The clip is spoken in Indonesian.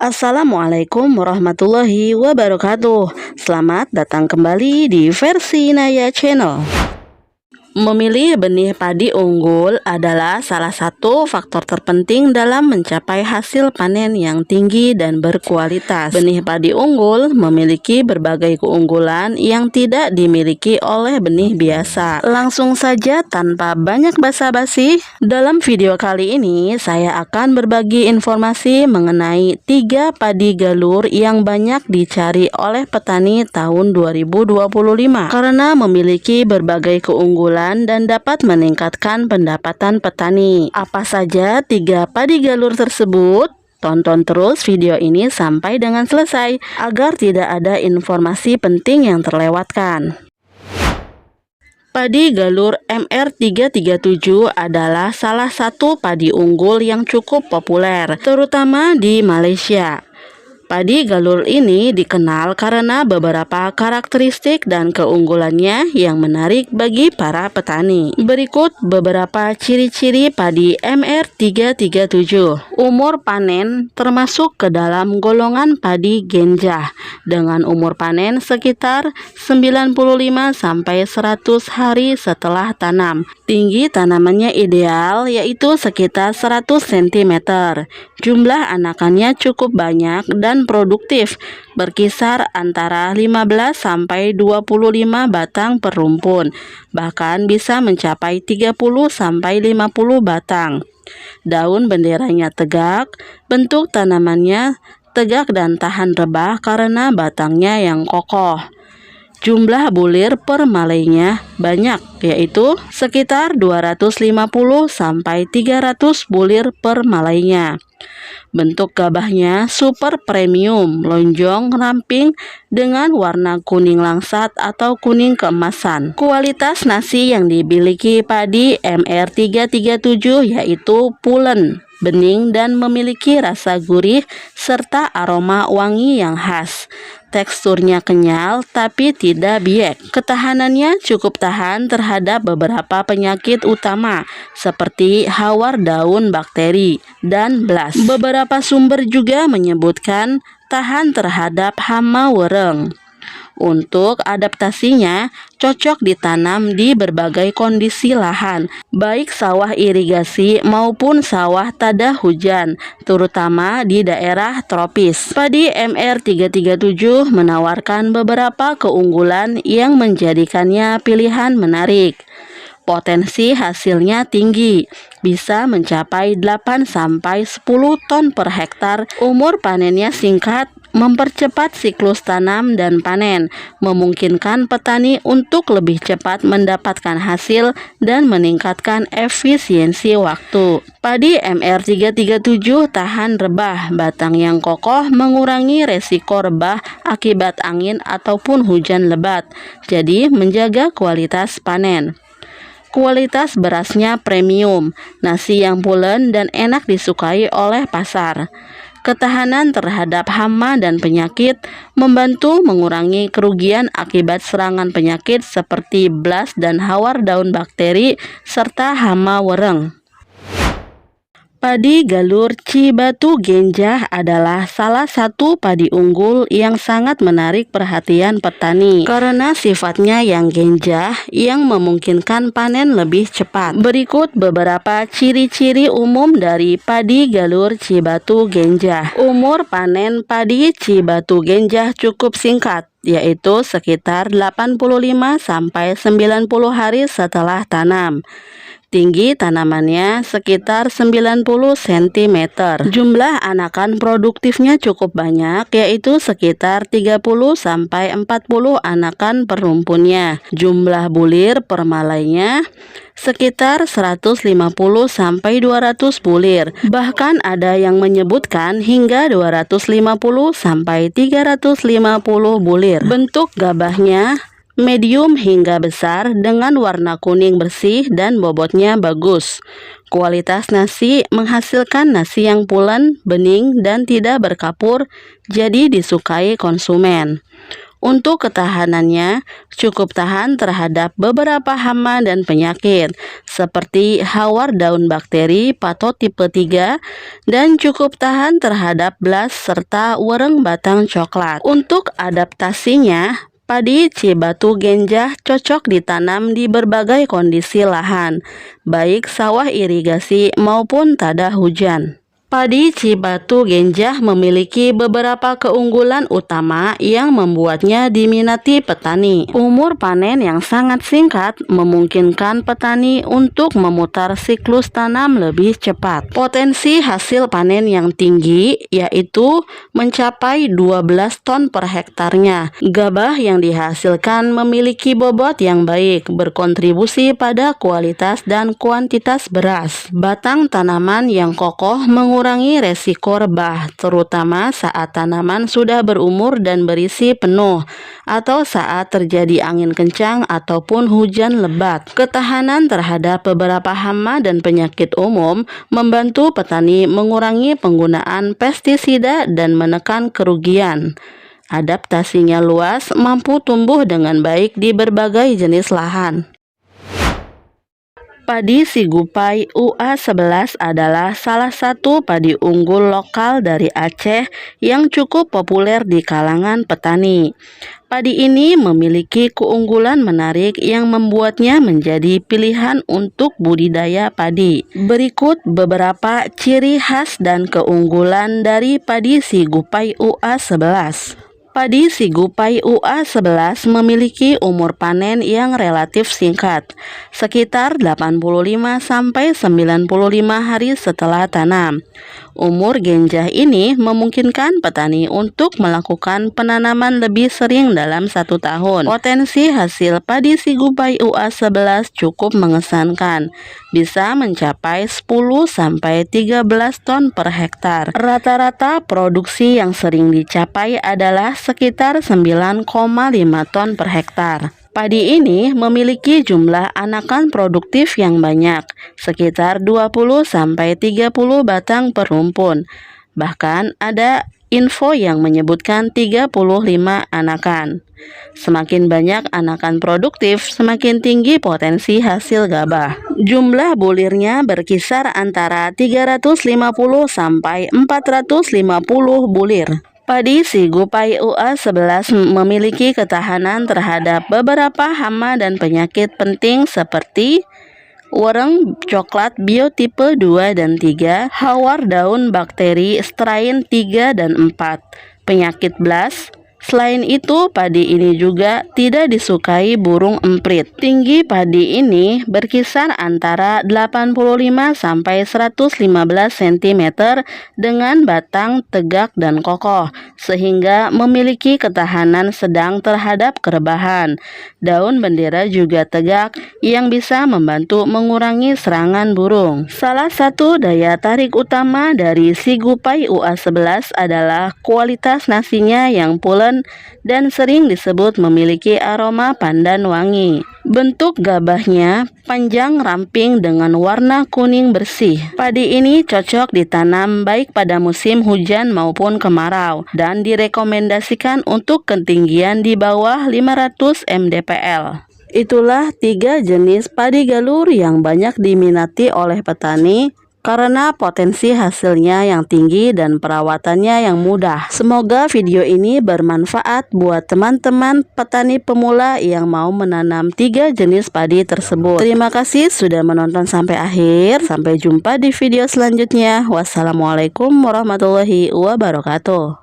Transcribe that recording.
Assalamualaikum warahmatullahi wabarakatuh. Selamat datang kembali di Versi Naya Channel. Memilih benih padi unggul adalah salah satu faktor terpenting dalam mencapai hasil panen yang tinggi dan berkualitas. Benih padi unggul memiliki berbagai keunggulan yang tidak dimiliki oleh benih biasa. Langsung saja tanpa banyak basa-basi, dalam video kali ini saya akan berbagi informasi mengenai 3 padi galur yang banyak dicari oleh petani tahun 2025 karena memiliki berbagai keunggulan dan dapat meningkatkan pendapatan petani. Apa saja 3 padi galur tersebut? Tonton terus video ini sampai dengan selesai agar tidak ada informasi penting yang terlewatkan. Padi galur MR337 adalah salah satu padi unggul yang cukup populer, terutama di Malaysia. Padi galur ini dikenal karena beberapa karakteristik dan keunggulannya yang menarik bagi para petani. Berikut beberapa ciri-ciri padi MR337. Umur panen termasuk ke dalam golongan padi genjah dengan umur panen sekitar 95-100 hari setelah tanam. Tinggi tanamannya ideal yaitu sekitar 100 cm. Jumlah anakannya cukup banyak dan produktif, berkisar antara 15-25 batang per rumpun, bahkan bisa mencapai 30-50 batang. Daun benderanya tegak, bentuk tanamannya tegak dan tahan rebah karena batangnya yang kokoh. Jumlah bulir per malainya banyak, yaitu sekitar 250-300 bulir per malainya. Bentuk gabahnya super premium, lonjong, ramping dengan warna kuning langsat atau kuning keemasan. Kualitas nasi yang dimiliki padi MR337 yaitu pulen, bening dan memiliki rasa gurih serta aroma wangi yang khas. Teksturnya kenyal tapi tidak biek. Ketahanannya cukup tahan terhadap beberapa penyakit utama seperti hawar daun bakteri dan blas. Beberapa sumber juga menyebutkan tahan terhadap hama wereng. Untuk adaptasinya, cocok ditanam di berbagai kondisi lahan, baik sawah irigasi maupun sawah tada hujan, terutama di daerah tropis. Padi MR337 menawarkan beberapa keunggulan yang menjadikannya pilihan menarik. Potensi hasilnya tinggi, bisa mencapai 8-10 ton per hektar. Umur panennya singkat, mempercepat siklus tanam dan panen, memungkinkan petani untuk lebih cepat mendapatkan hasil dan meningkatkan efisiensi waktu. Padi MR337 tahan rebah, batang yang kokoh mengurangi resiko rebah akibat angin ataupun hujan lebat, jadi menjaga kualitas panen. Kualitas berasnya premium, nasi yang pulen dan enak disukai oleh pasar. Ketahanan terhadap hama dan penyakit membantu mengurangi kerugian akibat serangan penyakit seperti blas dan hawar daun bakteri serta hama wereng. Padi galur Cibatu Genjah adalah salah satu padi unggul yang sangat menarik perhatian petani karena sifatnya yang genjah yang memungkinkan panen lebih cepat. Berikut beberapa ciri-ciri umum dari padi galur Cibatu Genjah. Umur panen padi Cibatu Genjah cukup singkat, yaitu sekitar 85-90 hari setelah tanam. Tinggi tanamannya sekitar 90 cm. Jumlah anakan produktifnya cukup banyak, yaitu sekitar 30-40 anakan per rumpunnya. Jumlah bulir per malainya sekitar 150-200 bulir. Bahkan ada yang menyebutkan hingga 250-350 bulir. Bentuk gabahnya medium hingga besar dengan warna kuning bersih dan bobotnya bagus. Kualitas nasi menghasilkan nasi yang pulen, bening dan tidak berkapur, jadi disukai konsumen. Untuk ketahanannya, cukup tahan terhadap beberapa hama dan penyakit, seperti hawar daun bakteri patotipe 3, dan cukup tahan terhadap blas serta wereng batang coklat. Untuk adaptasinya, padi Cibatu Genjah cocok ditanam di berbagai kondisi lahan, baik sawah irigasi maupun tada hujan. Padi Cibatu Genjah memiliki beberapa keunggulan utama yang membuatnya diminati petani. Umur panen yang sangat singkat memungkinkan petani untuk memutar siklus tanam lebih cepat. Potensi hasil panen yang tinggi yaitu mencapai 12 ton per hektarnya. Gabah yang dihasilkan memiliki bobot yang baik, berkontribusi pada kualitas dan kuantitas beras. Batang tanaman yang kokoh mengurangi resiko rebah, terutama saat tanaman sudah berumur dan berisi penuh, atau saat terjadi angin kencang ataupun hujan lebat. Ketahanan terhadap beberapa hama dan penyakit umum membantu petani mengurangi penggunaan pestisida dan menekan kerugian. Adaptasinya luas, mampu tumbuh dengan baik di berbagai jenis lahan. Padi Sigupai UA11 adalah salah satu padi unggul lokal dari Aceh yang cukup populer di kalangan petani. Padi ini memiliki keunggulan menarik yang membuatnya menjadi pilihan untuk budidaya padi. Berikut beberapa ciri khas dan keunggulan dari padi Sigupai UA11. Padi Sigupai UA11 memiliki umur panen yang relatif singkat, sekitar 85-95 hari setelah tanam. Umur genjah ini memungkinkan petani untuk melakukan penanaman lebih sering dalam 1 tahun. Potensi hasil padi Sigupai UA11 cukup mengesankan, bisa mencapai 10-13 ton per hektar. Rata-rata produksi yang sering dicapai adalah sekitar 9,5 ton per hektar. Padi ini memiliki jumlah anakan produktif yang banyak, sekitar 20-30 batang per rumpun. Bahkan ada info yang menyebutkan 35 anakan. Semakin banyak anakan produktif, semakin tinggi potensi hasil gabah. Jumlah bulirnya berkisar antara 350 sampai 450 bulir. Padi Sigupai UA11 memiliki ketahanan terhadap beberapa hama dan penyakit penting seperti wereng coklat biotipe 2 dan 3, hawar daun bakteri strain 3 dan 4, penyakit blas. Selain itu, padi ini juga tidak disukai burung emprit. Tinggi padi ini berkisar antara 85 sampai 115 cm dengan batang tegak dan kokoh, sehingga memiliki ketahanan sedang terhadap kerebahan. Daun bendera juga tegak yang bisa membantu mengurangi serangan burung. Salah satu daya tarik utama dari Sigupai UA11 adalah kualitas nasinya yang pulen dan sering disebut memiliki aroma pandan wangi. Bentuk gabahnya panjang ramping dengan warna kuning bersih. Padi ini cocok ditanam baik pada musim hujan maupun kemarau dan direkomendasikan untuk ketinggian di bawah 500 mdpl. Itulah 3 jenis padi galur yang banyak diminati oleh petani karena potensi hasilnya yang tinggi dan perawatannya yang mudah. Semoga video ini bermanfaat buat teman-teman petani pemula yang mau menanam 3 jenis padi tersebut. Terima kasih sudah menonton sampai akhir. Sampai jumpa di video selanjutnya. Wassalamualaikum warahmatullahi wabarakatuh.